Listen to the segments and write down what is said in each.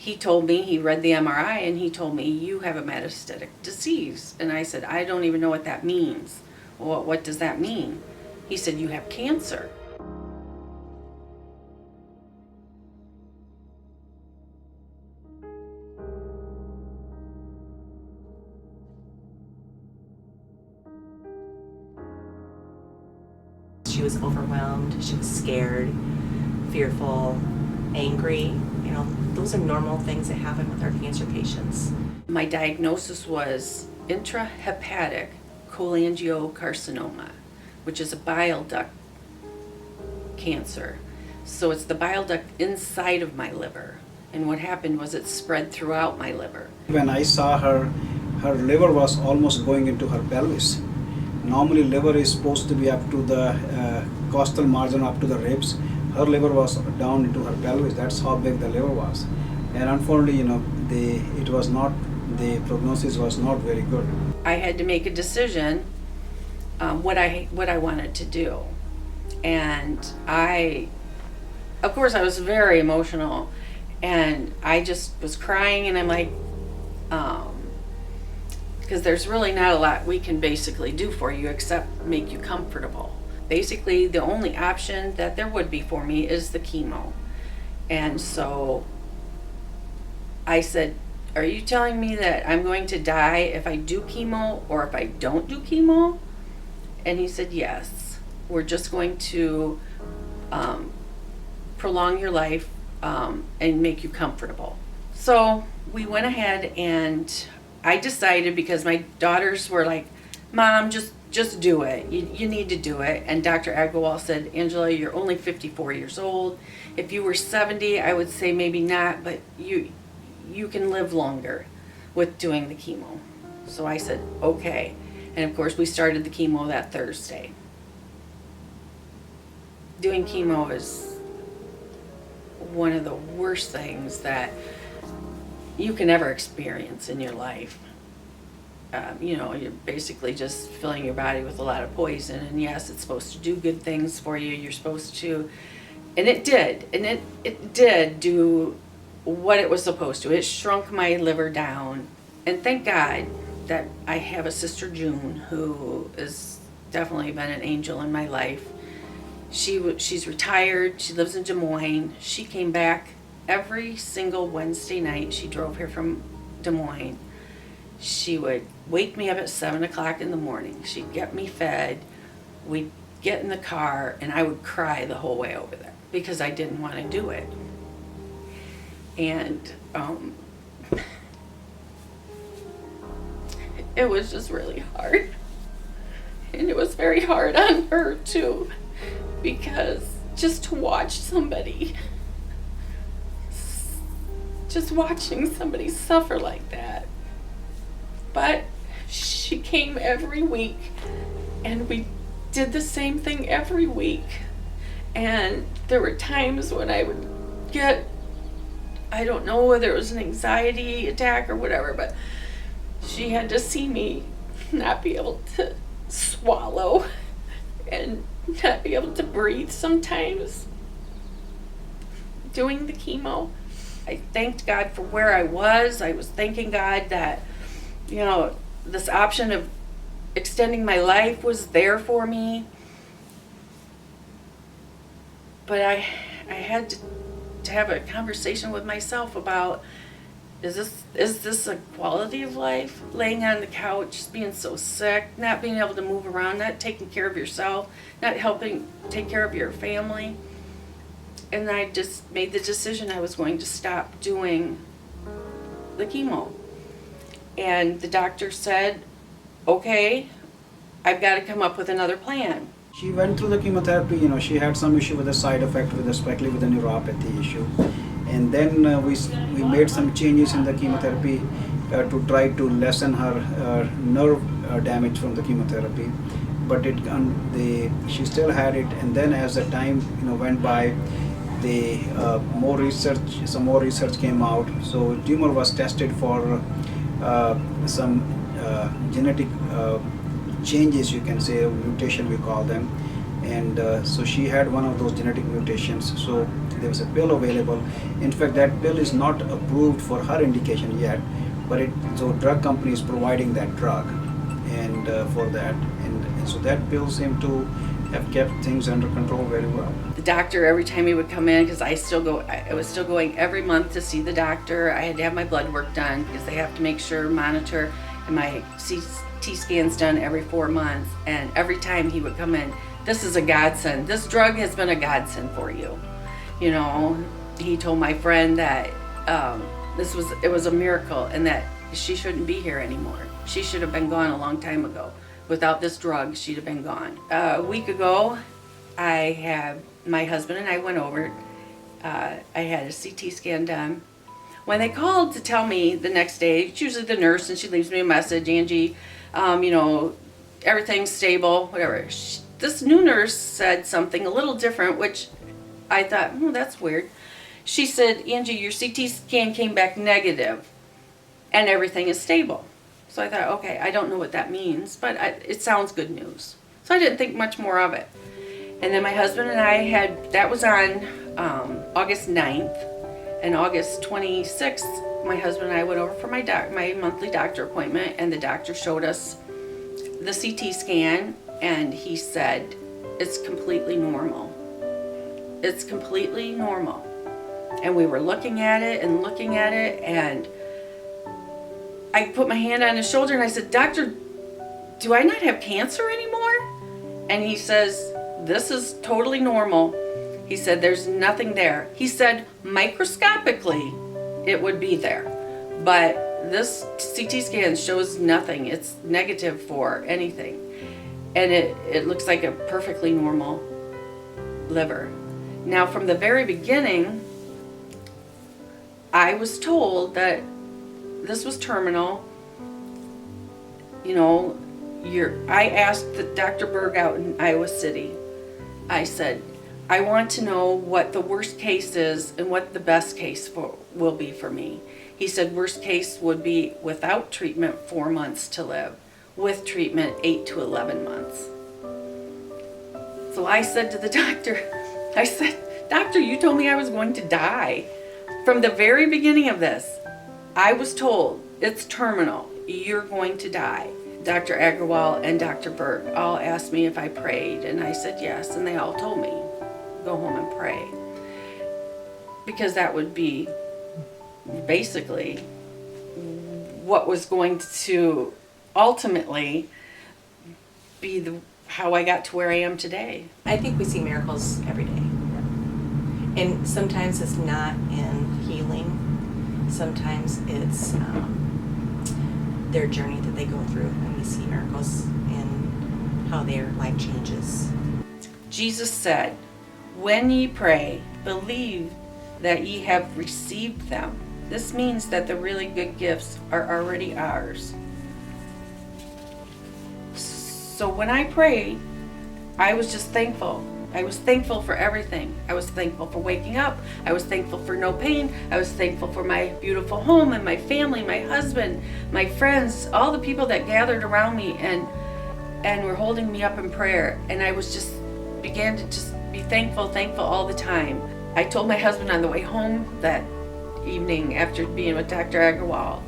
he told me, he read the MRI and he told me, you have a metastatic disease. And I said, I don't even know what that means. Well, what does that mean? He said, you have cancer. She was overwhelmed, she was scared, fearful, angry. You know, those are normal things that happen with our cancer patients. My diagnosis was intrahepatic cholangiocarcinoma, which is a bile duct cancer. So it's the bile duct inside of my liver. And what happened was it spread throughout my liver. When I saw her, her liver was almost going into her pelvis. Normally liver is supposed to be up to the costal margin, up to the ribs. Her liver was down into her pelvis. That's how big the liver was. And unfortunately, the prognosis was not very good. I had to make a decision what I wanted to do. And of course I was very emotional, and I just was crying, and I'm like, because there's really not a lot we can basically do for you except make you comfortable. Basically, the only option that there would be for me is the chemo. And so I said, are you telling me that I'm going to die if I do chemo or if I don't do chemo? And he said, yes, we're just going to prolong your life and make you comfortable. So we went ahead, and I decided, because my daughters were like, Mom, just do it. You need to do it. And Dr. Agarwal said, Angela, you're only 54 years old. If you were 70, I would say maybe not, but you can live longer with doing the chemo. So I said, okay. And of course, we started the chemo that Thursday. Doing chemo is one of the worst things that you can ever experience in your life. You're basically just filling your body with a lot of poison, and yes, it's supposed to do good things for you. You're supposed to, and it did, and it did do what it was supposed to. It shrunk my liver down, and thank God that I have a sister, June, who has definitely been an angel in my life. She's retired. She lives in Des Moines. She came back every single Wednesday night. She drove here from Des Moines. She would wake me up at 7 o'clock in the morning. She'd get me fed. We'd get in the car, and I would cry the whole way over there because I didn't want to do it. And it was just really hard. And it was very hard on her too, because just to watch somebody, just watching somebody suffer like that. But she came every week, and we did the same thing every week. And there were times when I would get, I don't know whether it was an anxiety attack or whatever, but she had to see me not be able to swallow and not be able to breathe sometimes doing the chemo. I thanked God for where I was. I was thanking God that, this option of extending my life was there for me. But I had to have a conversation with myself about, is this a quality of life? Laying on the couch, being so sick, not being able to move around, not taking care of yourself, not helping take care of your family. And I just made the decision I was going to stop doing the chemo. And the doctor said, okay, I've got to come up with another plan. She went through the chemotherapy. She had some issue with the side effect, especially with the neuropathy issue. And then we made some changes in the chemotherapy to try to lessen her nerve damage from the chemotherapy. But she still had it. And then as the time went by, some more research came out. So tumor was tested for some genetic changes, you can say, mutation we call them. And so she had one of those genetic mutations. So there was a pill available. In fact, that pill is not approved for her indication yet, but so drug company is providing that drug, and for that, and so that pill seemed to have kept things under control very well. The doctor, every time he would come in, because I was still going every month to see the doctor. I had to have my blood work done because they have to make sure, monitor, and my CT scans done every 4 months. And every time he would come in, this is a godsend. This drug has been a godsend for you. You know, he told my friend that it was a miracle and that she shouldn't be here anymore. She should have been gone a long time ago. Without this drug, she'd have been gone. A week ago, my husband and I went over. I had a CT scan done. When they called to tell me the next day, it's usually the nurse, and she leaves me a message, Angie, you know, everything's stable, whatever. This new nurse said something a little different, which I thought, that's weird. She said, Angie, your CT scan came back negative, and everything is stable. So I thought, okay, I don't know what that means, but it sounds good news. So I didn't think much more of it. And then my husband and I that was on August 9th, and August 26th, my husband and I went over for my monthly doctor appointment, and the doctor showed us the CT scan, and he said, it's completely normal. It's completely normal. And we were looking at it, and I put my hand on his shoulder and I said, Doctor, do I not have cancer anymore? And he says, this is totally normal. He said, there's nothing there. He said, microscopically, it would be there. But this CT scan shows nothing. It's negative for anything. And it looks like a perfectly normal liver. Now, from the very beginning, I was told that this was terminal. You know, I asked Dr. Berg out in Iowa City. I said, I want to know what the worst case is and what the best case will be for me. He said worst case would be without treatment 4 months to live, with treatment 8 to 11 months. So I said to the doctor, I said, Doctor, you told me I was going to die. From the very beginning of this, I was told it's terminal. You're going to die. Dr. Agrawal and Dr. Berg all asked me if I prayed, and I said yes, and they all told me, go home and pray. Because that would be basically what was going to ultimately be how I got to where I am today. I think we see miracles every day. And sometimes it's not in healing. Sometimes it's their journey that they go through, and we see miracles in how their life changes. Jesus said, when ye pray, believe that ye have received them. This means that the really good gifts are already ours. So when I prayed, I was just thankful. I was thankful for everything. I was thankful for waking up. I was thankful for no pain. I was thankful for my beautiful home and my family, my husband, my friends, all the people that gathered around me and were holding me up in prayer. And I began to just be thankful all the time. I told my husband on the way home that evening after being with Dr. Agrawal,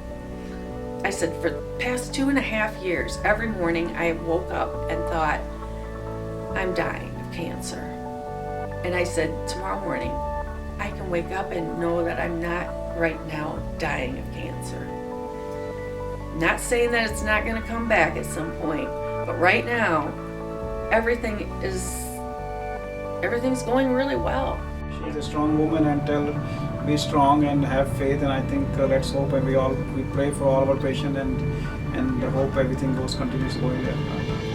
I said, for the past 2.5 years, every morning I woke up and thought, I'm dying of cancer. And I said, tomorrow morning, I can wake up and know that I'm not right now dying of cancer. Not saying that it's not going to come back at some point, but right now, everything's going really well. She's a strong woman, and tell her, be strong and have faith, and I think let's hope, and we pray for all of our patients and hope everything continues going well.